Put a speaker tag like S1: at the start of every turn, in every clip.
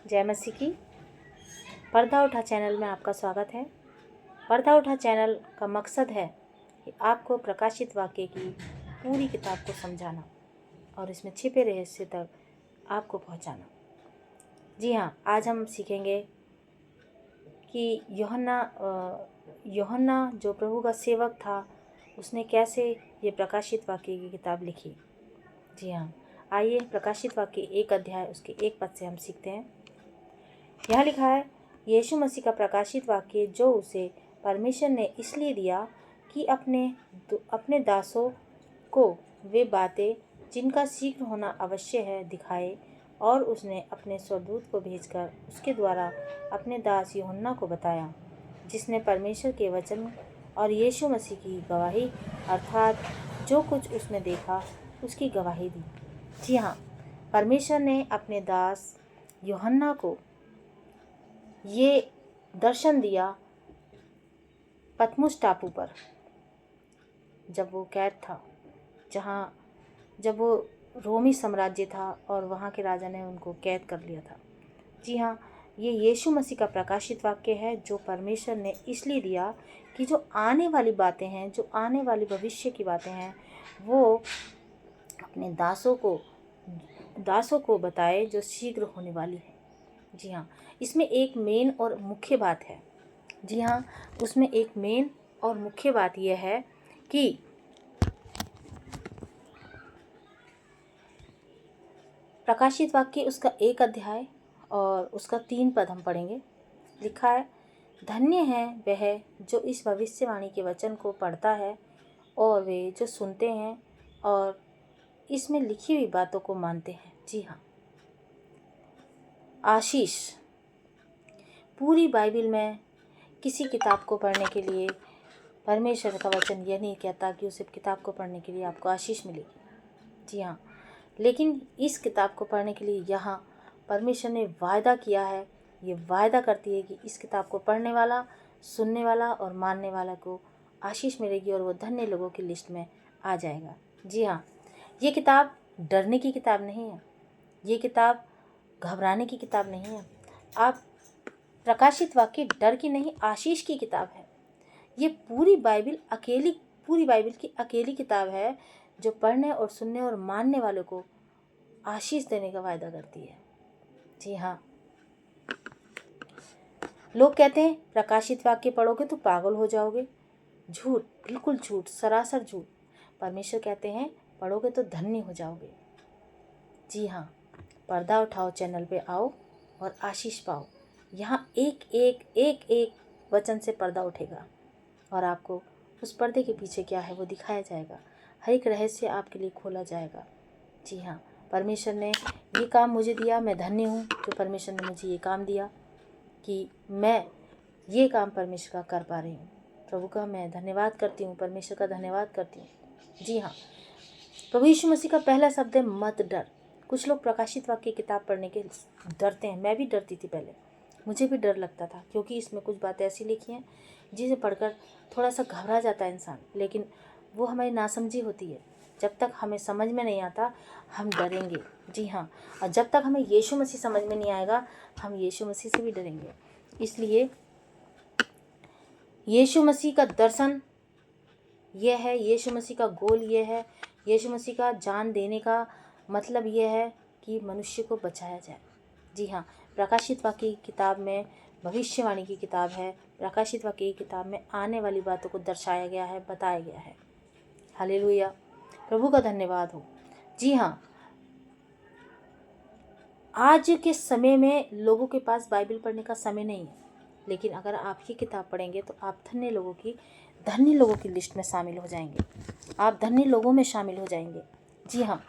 S1: जय मसीह की। पर्दा उठा चैनल में आपका स्वागत है। पर्दा उठा चैनल का मकसद है कि आपको प्रकाशित वाक्य की पूरी किताब को समझाना और इसमें छिपे रहस्य तक आपको पहुंचाना। जी हाँ, आज हम सीखेंगे कि यूहन्ना जो प्रभु का सेवक था, उसने कैसे ये प्रकाशित वाक्य की किताब लिखी। जी हाँ, आइए प्रकाशित वाक्य 1 अध्याय उसके 1 पद से हम सीखते हैं। यहाँ लिखा है, यीशु मसीह का प्रकाशित वाक्य जो उसे परमेश्वर ने इसलिए दिया कि अपने दासों को वे बातें जिनका शीघ्र होना अवश्य है दिखाए, और उसने अपने स्वदूत को भेजकर उसके द्वारा अपने दास यूहन्ना को बताया, जिसने परमेश्वर के वचन और यीशु मसीह की गवाही अर्थात जो कुछ उसने देखा उसकी गवाही दी। जी हाँ, परमेश्वर ने अपने दास यूहन्ना को ये दर्शन दिया पतमुस टापू पर, जब वो कैद था, जब वो रोमी साम्राज्य था और वहाँ के राजा ने उनको कैद कर लिया था। जी हाँ, ये यीशु मसीह का प्रकाशित वाक्य है जो परमेश्वर ने इसलिए दिया कि जो आने वाली बातें हैं, जो आने वाली भविष्य की बातें हैं, वो अपने दासों को बताए जो शीघ्र होने वाली है। जी हाँ, इसमें एक मेन और मुख्य बात है। जी हाँ, उसमें एक मेन और मुख्य बात यह है कि प्रकाशित वाक्य उसका 1 अध्याय और उसका 3 पद हम पढ़ेंगे। लिखा है, धन्य है वह जो इस भविष्यवाणी के वचन को पढ़ता है और वे जो सुनते हैं और इसमें लिखी हुई बातों को मानते हैं। जी हाँ, आशीष। पूरी बाइबल में किसी किताब को पढ़ने के लिए परमेश्वर का वचन यह नहीं कहता कि उस किताब को पढ़ने के लिए आपको आशीष मिलेगी। जी हाँ, लेकिन इस किताब को पढ़ने के लिए यहाँ परमेश्वर ने वायदा किया है। ये वायदा करती है कि इस किताब को पढ़ने वाला, सुनने वाला और मानने वाला को आशीष मिलेगी और वो धन्य लोगों की लिस्ट में आ जाएगा। जी हाँ, ये किताब डरने की किताब नहीं है, ये किताब घबराने की किताब नहीं है। आप प्रकाशित वाक्य डर की नहीं, आशीष की किताब है। ये पूरी बाइबल की अकेली किताब है जो पढ़ने और सुनने और मानने वालों को आशीष देने का वायदा करती है। जी हाँ, लोग कहते हैं प्रकाशित वाक्य पढ़ोगे तो पागल हो जाओगे। झूठ, बिल्कुल झूठ, सरासर झूठ। परमेश्वर कहते हैं पढ़ोगे तो धन्य हो जाओगे। जी हाँ, पर्दा उठाओ चैनल पे आओ और आशीष पाओ। यहाँ एक वचन से पर्दा उठेगा और आपको उस पर्दे के पीछे क्या है वो दिखाया जाएगा। हर एक रहस्य आपके लिए खोला जाएगा। जी हाँ, परमेश्वर ने ये काम मुझे दिया, मैं धन्य हूँ जो परमेश्वर ने मुझे ये काम दिया कि मैं ये काम परमेश्वर का कर पा रही हूँ। प्रभु का मैं धन्यवाद करती हूँ, परमेश्वर का धन्यवाद करती हूँ। जी हाँ, प्रभु यीशु मसीह का पहला शब्द है मत डर। कुछ लोग प्रकाशित वाक्य की किताब पढ़ने के डरते हैं। मैं भी डरती थी पहले, मुझे भी डर लगता था, क्योंकि इसमें कुछ बातें ऐसी लिखी हैं जिसे पढ़कर थोड़ा सा घबरा जाता है इंसान। लेकिन वो हमारी नासमझी होती है। जब तक हमें समझ में नहीं आता हम डरेंगे। जी हाँ, और जब तक हमें यीशु मसीह समझ में नहीं आएगा हम यीशु मसीह से भी डरेंगे। इसलिए यीशु मसीह का दर्शन यह है, यीशु मसीह का गोल ये है, यीशु मसीह का जान देने का मतलब यह है कि मनुष्य को बचाया जाए। जी हाँ, प्रकाशित वाक्य की किताब में भविष्यवाणी की किताब है। प्रकाशित वाक्य की किताब में आने वाली बातों को दर्शाया गया है, बताया गया है। हालेलुया, प्रभु का धन्यवाद हो। जी हाँ, आज के समय में लोगों के पास बाइबल पढ़ने का समय नहीं है, लेकिन अगर आप ये किताब पढ़ेंगे तो आप धन्य लोगों की लिस्ट में शामिल हो जाएंगे। आप धन्य लोगों में शामिल हो जाएंगे। जी हाँ,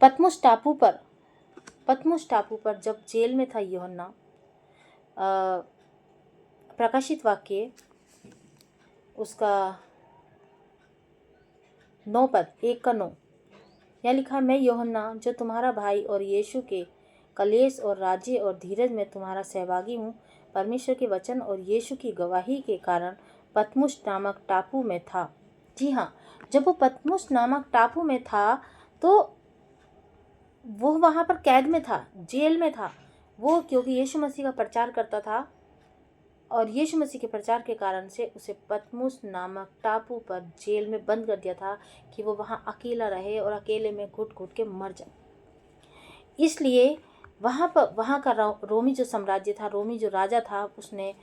S1: पतमुस टापू पर जब जेल में था यूहन्ना, प्रकाशित वाक्य उसका 9 पद 1 का 9, यहाँ लिखा, मैं यूहन्ना जो तुम्हारा भाई और यीशु के कलेश और राज्य और धीरज में तुम्हारा सहभागी हूँ, परमेश्वर के वचन और यीशु की गवाही के कारण पतमुस नामक टापू में था। जी हाँ, जब वो पतमुस नामक टापू में था तो वो वहाँ पर कैद में था, जेल में था। वो क्योंकि यीशु मसीह का प्रचार करता था और यीशु मसीह के प्रचार के कारण से उसे पतमुस नामक टापू पर जेल में बंद कर दिया था कि वो वहाँ अकेला रहे और अकेले में घुट घुट के मर जाए। इसलिए वहाँ का रोमी जो साम्राज्य था, रोमी जो राजा था, उसने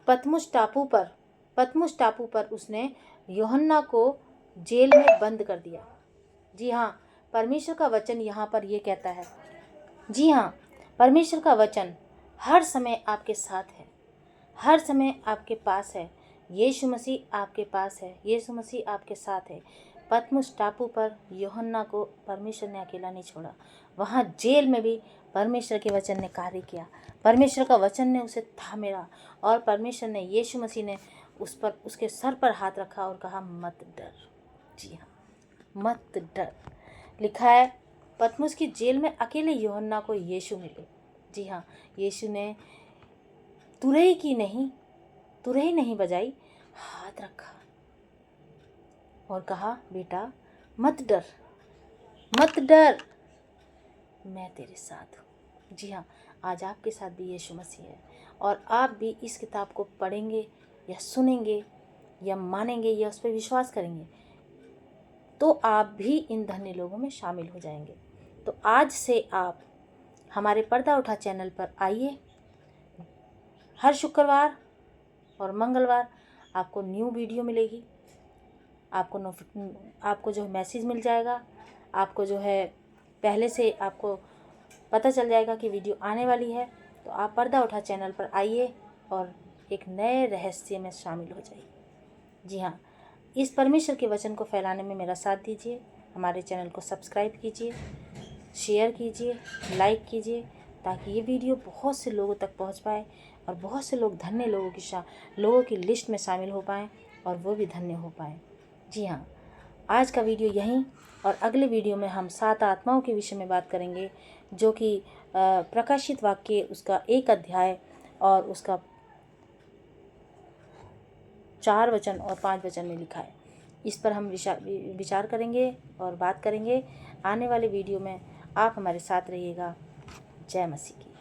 S1: पतमुस टापू पर उसने यूहन्ना को जेल में बंद कर दिया। जी हाँ, परमेश्वर का वचन यहाँ पर ये कहता है। जी हाँ, परमेश्वर का वचन हर समय आपके साथ है, हर समय आपके पास है। यीशु मसीह आपके पास है, यीशु मसीह आपके साथ है। पतमुस टापू पर यूहन्ना को परमेश्वर ने अकेला नहीं छोड़ा। वहाँ जेल में भी परमेश्वर के वचन ने कार्य किया, परमेश्वर का वचन ने उसे थामेला और परमेश्वर ने, यीशु मसीह ने उसके सर पर हाथ रखा और कहा, मत डर। जी हाँ, मत डर। लिखा है पतमुस की जेल में अकेले यूहन्ना को यीशु मिले। जी हाँ, यीशु ने तुरही नहीं बजाई, हाथ रखा और कहा, बेटा मत डर, मत डर, मैं तेरे साथ हूँ। जी हाँ, आज आपके साथ भी यीशु मसीह है और आप भी इस किताब को पढ़ेंगे या सुनेंगे या मानेंगे या उस पर विश्वास करेंगे तो आप भी इन धन्य लोगों में शामिल हो जाएंगे। तो आज से आप हमारे पर्दा उठा चैनल पर आइए। हर शुक्रवार और मंगलवार आपको न्यू वीडियो मिलेगी। आपको जो मैसेज मिल जाएगा, आपको जो है पहले से आपको पता चल जाएगा कि वीडियो आने वाली है। तो आप पर्दा उठा चैनल पर आइए और एक नए रहस्य में शामिल हो जाइए। जी हाँ, इस परमेश्वर के वचन को फैलाने में मेरा साथ दीजिए। हमारे चैनल को सब्सक्राइब कीजिए, शेयर कीजिए, लाइक कीजिए, ताकि ये वीडियो बहुत से लोगों तक पहुंच पाए और बहुत से लोग धन्य लोगों की लिस्ट में शामिल हो पाएँ और वो भी धन्य हो पाएँ। जी हाँ, आज का वीडियो यहीं, और अगले वीडियो में हम 7 आत्माओं के विषय में बात करेंगे, जो कि प्रकाशित वाक्य उसका 1 अध्याय और उसका 4 वचन और 5 वचन में लिखा है। इस पर हम विचार करेंगे और बात करेंगे आने वाले वीडियो में। आप हमारे साथ रहिएगा। जय मसीह की।